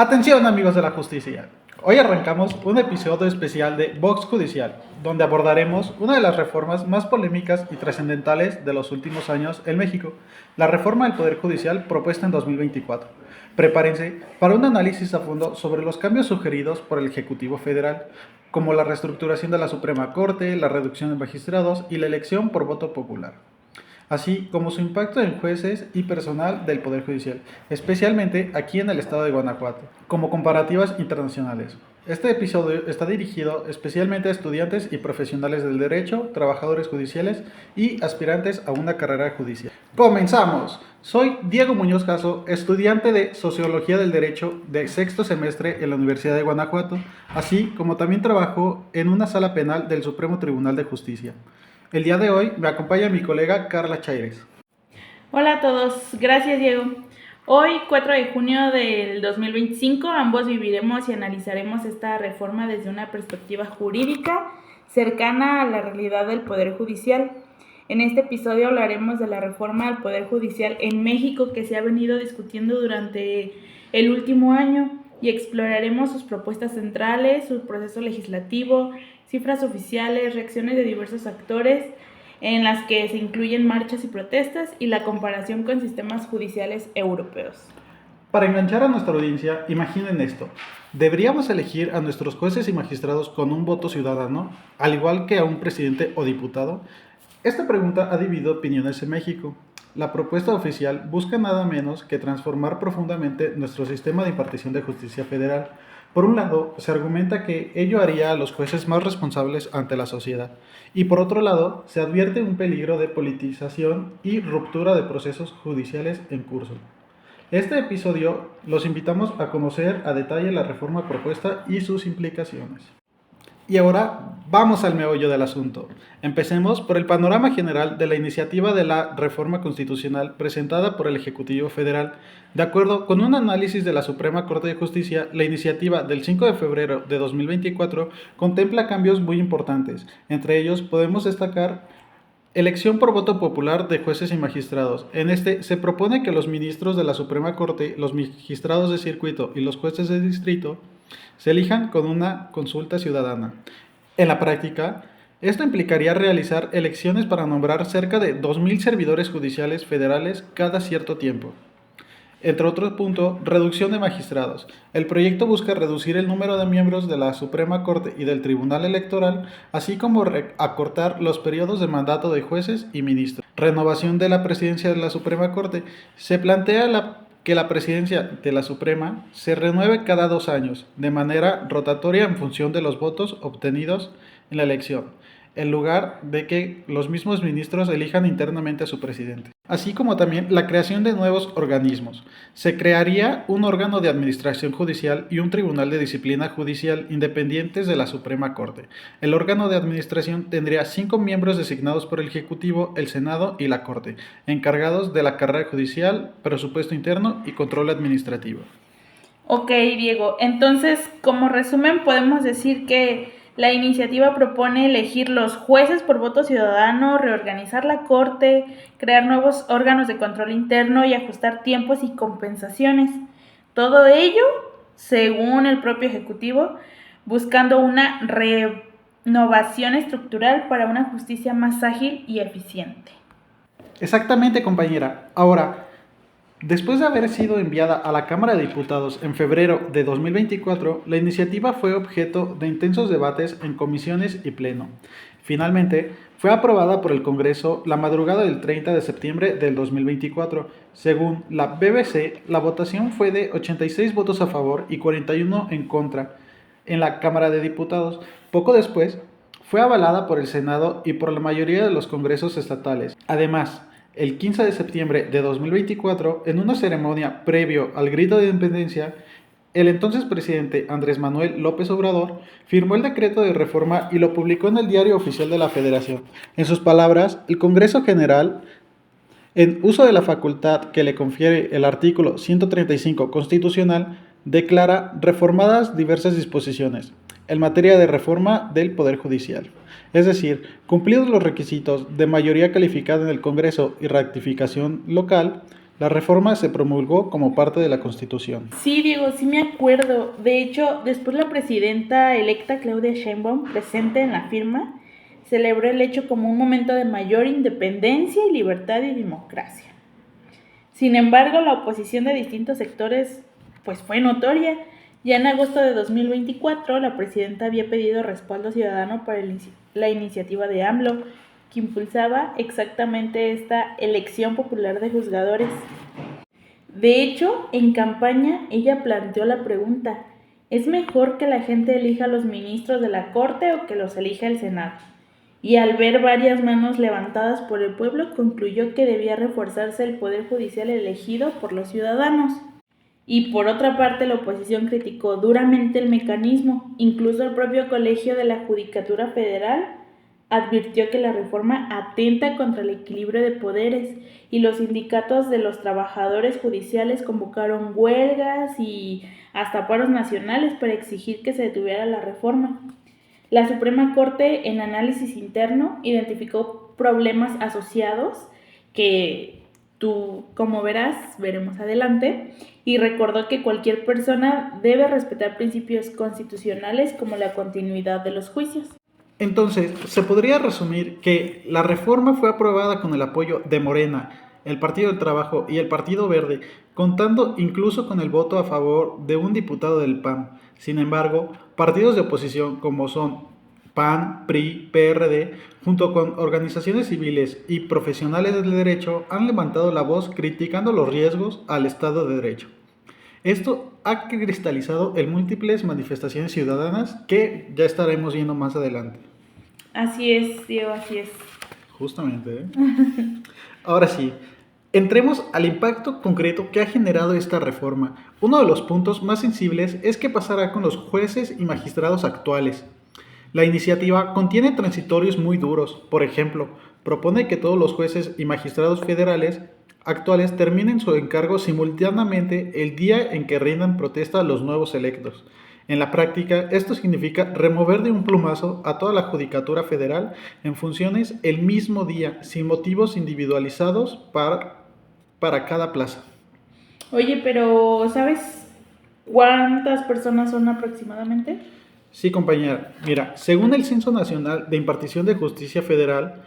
Atención amigos de la justicia, hoy arrancamos un episodio especial de Vox Judicial, donde abordaremos una de las reformas más polémicas y trascendentales de los últimos años en México, la reforma del Poder Judicial propuesta en 2024. Prepárense para un análisis a fondo sobre los cambios sugeridos por el Ejecutivo Federal, como la reestructuración de la Suprema Corte, la reducción de magistrados y la elección por voto popular, así como su impacto en jueces y personal del Poder Judicial, especialmente aquí en el estado de Guanajuato, como comparativas internacionales. Este episodio está dirigido especialmente a estudiantes y profesionales del derecho, trabajadores judiciales y aspirantes a una carrera judicial. ¡Comenzamos! Soy Diego Muñoz Caso, estudiante de Sociología del Derecho de sexto semestre en la Universidad de Guanajuato, así como también trabajo en una sala penal del Supremo Tribunal de Justicia. El día de hoy me acompaña mi colega Carla Chaires. Hola a todos, gracias Diego. Hoy, 4 de junio del 2025, ambos viviremos y analizaremos esta reforma desde una perspectiva jurídica cercana a la realidad del Poder Judicial. En este episodio hablaremos de la reforma del Poder Judicial en México que se ha venido discutiendo durante el último año y exploraremos sus propuestas centrales, su proceso legislativo, cifras oficiales, reacciones de diversos actores, en las que se incluyen marchas y protestas y la comparación con sistemas judiciales europeos. Para enganchar a nuestra audiencia, imaginen esto. ¿Deberíamos elegir a nuestros jueces y magistrados con un voto ciudadano, al igual que a un presidente o diputado? Esta pregunta ha dividido opiniones en México. La propuesta oficial busca nada menos que transformar profundamente nuestro sistema de impartición de justicia federal. Por un lado, se argumenta que ello haría a los jueces más responsables ante la sociedad, y por otro lado, se advierte un peligro de politización y ruptura de procesos judiciales en curso. Este episodio los invitamos a conocer a detalle la reforma propuesta y sus implicaciones. Y ahora vamos al meollo del asunto. Empecemos por el panorama general de la iniciativa de la reforma constitucional presentada por el Ejecutivo Federal. De acuerdo con un análisis de la Suprema Corte de Justicia, la iniciativa del 5 de febrero de 2024 contempla cambios muy importantes. Entre ellos podemos destacar elección por voto popular de jueces y magistrados. En este se propone que los ministros de la Suprema Corte, los magistrados de circuito y los jueces de distrito se elijan con una consulta ciudadana. En la práctica, esto implicaría realizar elecciones para nombrar cerca de 2,000 servidores judiciales federales cada cierto tiempo. Entre otros puntos, reducción de magistrados. El proyecto busca reducir el número de miembros de la Suprema Corte y del Tribunal Electoral, así como acortar los periodos de mandato de jueces y ministros. Renovación de la presidencia de la Suprema Corte. Se plantea que la presidencia de la Suprema se renueve cada 2 años, de manera rotatoria en función de los votos obtenidos en la elección, en lugar de que los mismos ministros elijan internamente a su presidente. Así como también la creación de nuevos organismos. Se crearía un órgano de administración judicial y un tribunal de disciplina judicial independientes de la Suprema Corte. El órgano de administración tendría 5 miembros designados por el Ejecutivo, el Senado y la Corte, encargados de la carrera judicial, presupuesto interno y control administrativo. Ok, Diego, entonces como resumen podemos decir que la iniciativa propone elegir los jueces por voto ciudadano, reorganizar la Corte, crear nuevos órganos de control interno y ajustar tiempos y compensaciones. Todo ello, según el propio Ejecutivo, buscando una renovación estructural para una justicia más ágil y eficiente. Exactamente, compañera. Ahora, después de haber sido enviada a la Cámara de Diputados en febrero de 2024, la iniciativa fue objeto de intensos debates en comisiones y pleno. Finalmente, fue aprobada por el Congreso la madrugada del 30 de septiembre del 2024. Según la BBC, la votación fue de 86 votos a favor y 41 en contra en la Cámara de Diputados. Poco después, fue avalada por el Senado y por la mayoría de los congresos estatales. Además, el 15 de septiembre de 2024, en una ceremonia previo al grito de independencia, el entonces presidente Andrés Manuel López Obrador firmó el decreto de reforma y lo publicó en el Diario Oficial de la Federación. En sus palabras, el Congreso General, en uso de la facultad que le confiere el artículo 135 constitucional, declara reformadas diversas disposiciones en materia de reforma del Poder Judicial. Es decir, cumplidos los requisitos de mayoría calificada en el Congreso y ratificación local, La reforma se promulgó como parte de la Constitución. Sí, Diego, sí me acuerdo. De hecho, después la presidenta electa Claudia Sheinbaum, presente en la firma, celebró el hecho como un momento de mayor independencia y libertad y democracia. Sin embargo, la oposición de distintos sectores pues fue notoria. Ya en agosto de 2024, la presidenta había pedido respaldo ciudadano para la iniciativa de AMLO, que impulsaba exactamente esta elección popular de juzgadores. De hecho, en campaña ella planteó la pregunta: ¿es mejor que la gente elija a los ministros de la Corte o que los elija el Senado? Y al ver varias manos levantadas por el pueblo, concluyó que debía reforzarse el poder judicial elegido por los ciudadanos. Y por otra parte, la oposición criticó duramente el mecanismo. Incluso el propio Colegio de la Judicatura Federal advirtió que la reforma atenta contra el equilibrio de poderes, y los sindicatos de los trabajadores judiciales convocaron huelgas y hasta paros nacionales para exigir que se detuviera la reforma. La Suprema Corte, en análisis interno, identificó problemas asociados que tú, como veremos adelante, y recordó que cualquier persona debe respetar principios constitucionales como la continuidad de los juicios. Entonces, se podría resumir que la reforma fue aprobada con el apoyo de Morena, el Partido del Trabajo y el Partido Verde, contando incluso con el voto a favor de un diputado del PAN. Sin embargo, partidos de oposición como son PAN, PRI, PRD, junto con organizaciones civiles y profesionales del derecho, han levantado la voz criticando los riesgos al Estado de Derecho. Esto ha cristalizado en múltiples manifestaciones ciudadanas que ya estaremos viendo más adelante. Así es, Diego, así es. Justamente, ¿eh? Ahora sí, entremos al impacto concreto que ha generado esta reforma. Uno de los puntos más sensibles es qué pasará con los jueces y magistrados actuales. La iniciativa contiene transitorios muy duros. Por ejemplo, propone que todos los jueces y magistrados federales actuales terminen su encargo simultáneamente el día en que rindan protesta a los nuevos electos. En la práctica, esto significa remover de un plumazo a toda la Judicatura Federal en funciones el mismo día, sin motivos individualizados para cada plaza. Oye, pero ¿sabes cuántas personas son aproximadamente? Sí, compañera. Mira, según el Censo Nacional de Impartición de Justicia Federal,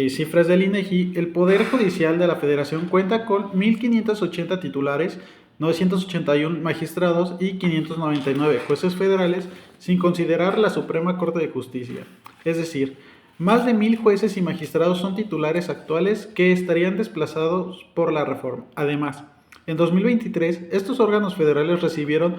cifras del INEGI, el Poder Judicial de la Federación cuenta con 1.580 titulares, 981 magistrados y 599 jueces federales, sin considerar la Suprema Corte de Justicia. Es decir, más de 1.000 jueces y magistrados son titulares actuales que estarían desplazados por la reforma. Además, en 2023, estos órganos federales recibieron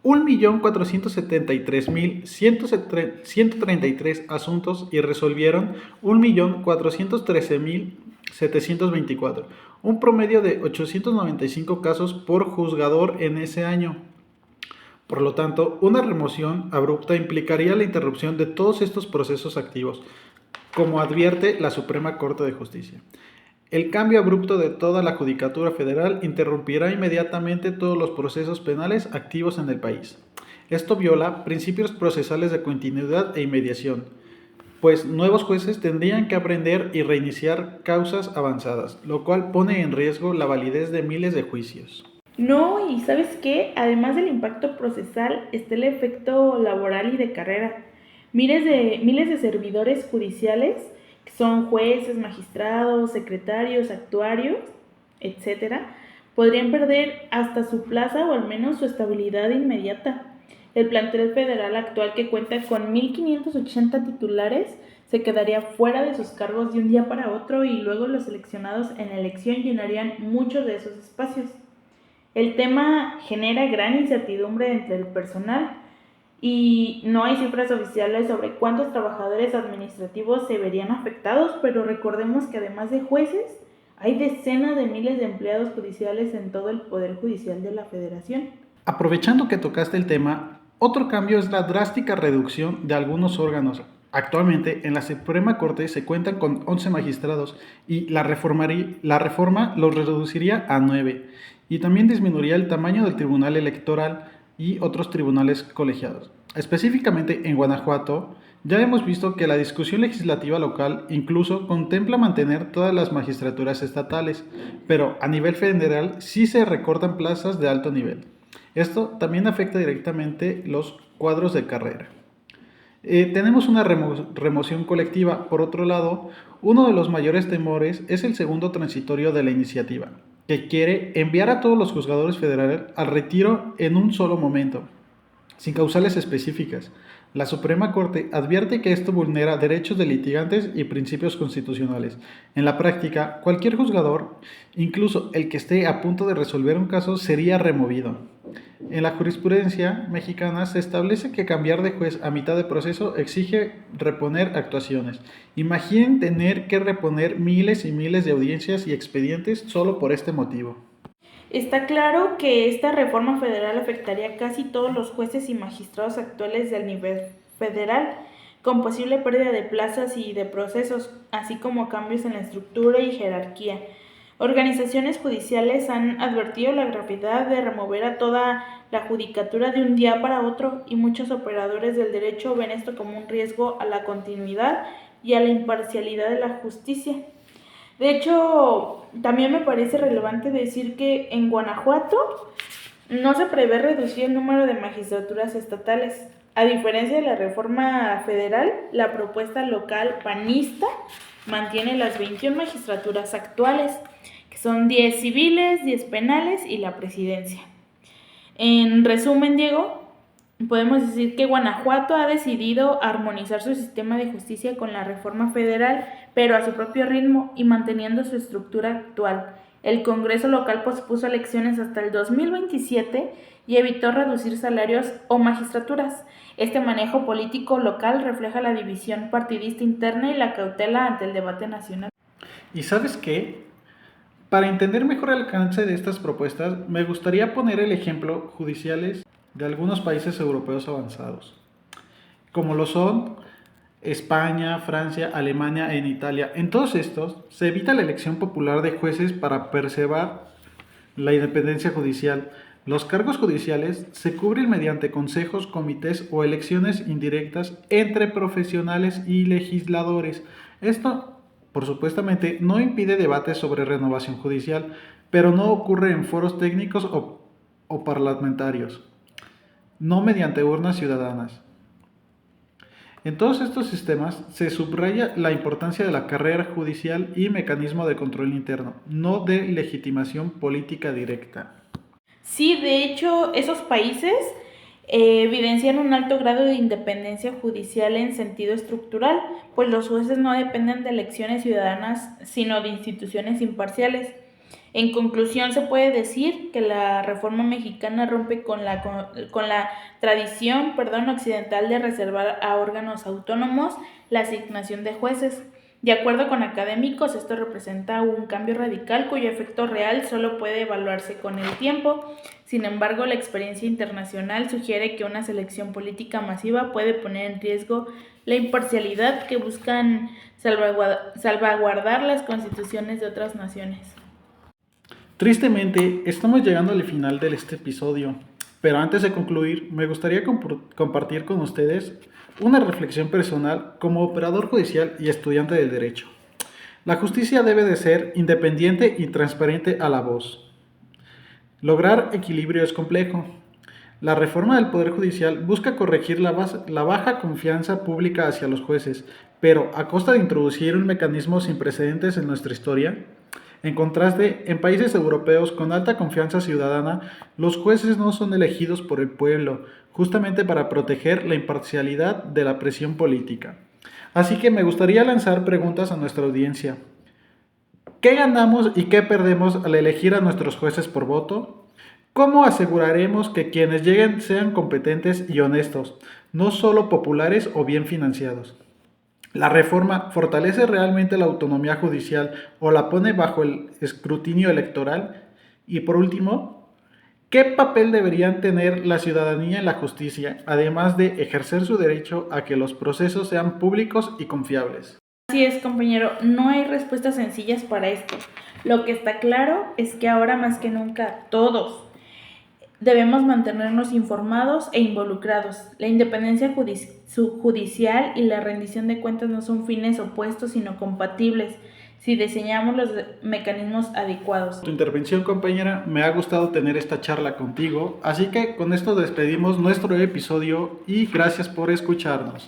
1.473.133 asuntos y resolvieron 1.413.724, un promedio de 895 casos por juzgador en ese año. Por lo tanto, una remoción abrupta implicaría la interrupción de todos estos procesos activos, como advierte la Suprema Corte de Justicia. El cambio abrupto de toda la Judicatura Federal interrumpirá inmediatamente todos los procesos penales activos en el país. Esto viola principios procesales de continuidad e inmediación, pues nuevos jueces tendrían que aprender y reiniciar causas avanzadas, lo cual pone en riesgo la validez de miles de juicios. No, y ¿sabes qué? Además del impacto procesal, está el efecto laboral y de carrera. Miles de servidores judiciales, que son jueces, magistrados, secretarios, actuarios, etcétera, podrían perder hasta su plaza o al menos su estabilidad inmediata. El plantel federal actual, que cuenta con 1.580 titulares, se quedaría fuera de sus cargos de un día para otro, y luego los seleccionados en la elección llenarían muchos de esos espacios. El tema genera gran incertidumbre entre el personal, y no hay cifras oficiales sobre cuántos trabajadores administrativos se verían afectados, pero recordemos que además de jueces, hay decenas de miles de empleados judiciales en todo el Poder Judicial de la Federación. Aprovechando que tocaste el tema, otro cambio es la drástica reducción de algunos órganos. Actualmente en la Suprema Corte se cuentan con 11 magistrados y la reforma los reduciría a 9, y también disminuiría el tamaño del Tribunal Electoral y otros tribunales colegiados. Específicamente en Guanajuato, Ya hemos visto que la discusión legislativa local incluso contempla mantener todas las magistraturas estatales, pero a nivel federal sí se recortan plazas de alto nivel. Esto también afecta directamente los cuadros de carrera. Tenemos una remoción colectiva. Por otro lado, uno de los mayores temores es el segundo transitorio de la iniciativa, que quiere enviar a todos los juzgadores federales al retiro en un solo momento, sin causales específicas. La Suprema Corte advierte que esto vulnera derechos de litigantes y principios constitucionales. En la práctica, cualquier juzgador, incluso el que esté a punto de resolver un caso, sería removido. En la jurisprudencia mexicana se establece que cambiar de juez a mitad de proceso exige reponer actuaciones. Imaginen tener que reponer miles y miles de audiencias y expedientes solo por este motivo. Está claro que esta reforma federal afectaría a casi todos los jueces y magistrados actuales del nivel federal, con posible pérdida de plazas y de procesos, así como cambios en la estructura y jerarquía. Organizaciones judiciales han advertido la gravedad de remover a toda la judicatura de un día para otro, y muchos operadores del derecho ven esto como un riesgo a la continuidad y a la imparcialidad de la justicia. De hecho, también me parece relevante decir que en Guanajuato no se prevé reducir el número de magistraturas estatales. A diferencia de la reforma federal, la propuesta local panista mantiene las 21 magistraturas actuales, que son 10 civiles, 10 penales y la presidencia. En resumen, Diego, podemos decir que Guanajuato ha decidido armonizar su sistema de justicia con la reforma federal, pero a su propio ritmo y manteniendo su estructura actual. El Congreso local pospuso elecciones hasta el 2027 y evitó reducir salarios o magistraturas. Este manejo político local refleja la división partidista interna y la cautela ante el debate nacional. ¿Y sabes qué? Para entender mejor el alcance de estas propuestas, me gustaría poner el ejemplo judiciales de algunos países europeos avanzados, como lo son España, Francia, Alemania e Italia. En todos estos se evita la elección popular de jueces para preservar la independencia judicial. Los cargos judiciales se cubren mediante consejos, comités o elecciones indirectas entre profesionales y legisladores. Esto, por supuestamente, no impide debates sobre renovación judicial, pero no ocurre en foros técnicos o parlamentarios, no mediante urnas ciudadanas. En todos estos sistemas se subraya la importancia de la carrera judicial y mecanismo de control interno, no de legitimación política directa. Sí, de hecho, esos países evidencian un alto grado de independencia judicial en sentido estructural, pues los jueces no dependen de elecciones ciudadanas, sino de instituciones imparciales. En conclusión, se puede decir que la reforma mexicana rompe con la tradición, occidental de reservar a órganos autónomos la asignación de jueces. De acuerdo con académicos, esto representa un cambio radical cuyo efecto real solo puede evaluarse con el tiempo. Sin embargo, la experiencia internacional sugiere que una selección política masiva puede poner en riesgo la imparcialidad que buscan salvaguardar las constituciones de otras naciones. Tristemente, estamos llegando al final de este episodio, pero antes de concluir, me gustaría compartir con ustedes una reflexión personal como operador judicial y estudiante del derecho. La justicia debe de ser independiente y transparente a la voz. Lograr equilibrio es complejo. La reforma del Poder Judicial busca corregir la baja confianza pública hacia los jueces, pero a costa de introducir un mecanismo sin precedentes en nuestra historia. En contraste, en países europeos con alta confianza ciudadana, los jueces no son elegidos por el pueblo, justamente para proteger la imparcialidad de la presión política. Así que me gustaría lanzar preguntas a nuestra audiencia. ¿Qué ganamos y qué perdemos al elegir a nuestros jueces por voto? ¿Cómo aseguraremos que quienes lleguen sean competentes y honestos, no solo populares o bien financiados? ¿La reforma fortalece realmente la autonomía judicial o la pone bajo el escrutinio electoral? Y por último, ¿qué papel deberían tener la ciudadanía en la justicia, además de ejercer su derecho a que los procesos sean públicos y confiables? Así es, compañero, no hay respuestas sencillas para esto. Lo que está claro es que ahora más que nunca todos, Debemos mantenernos informados e involucrados. La independencia judicial y la rendición de cuentas no son fines opuestos, sino compatibles, si diseñamos los mecanismos adecuados. Tu intervención, compañera, me ha gustado tener esta charla contigo, así que con esto despedimos nuestro episodio y gracias por escucharnos.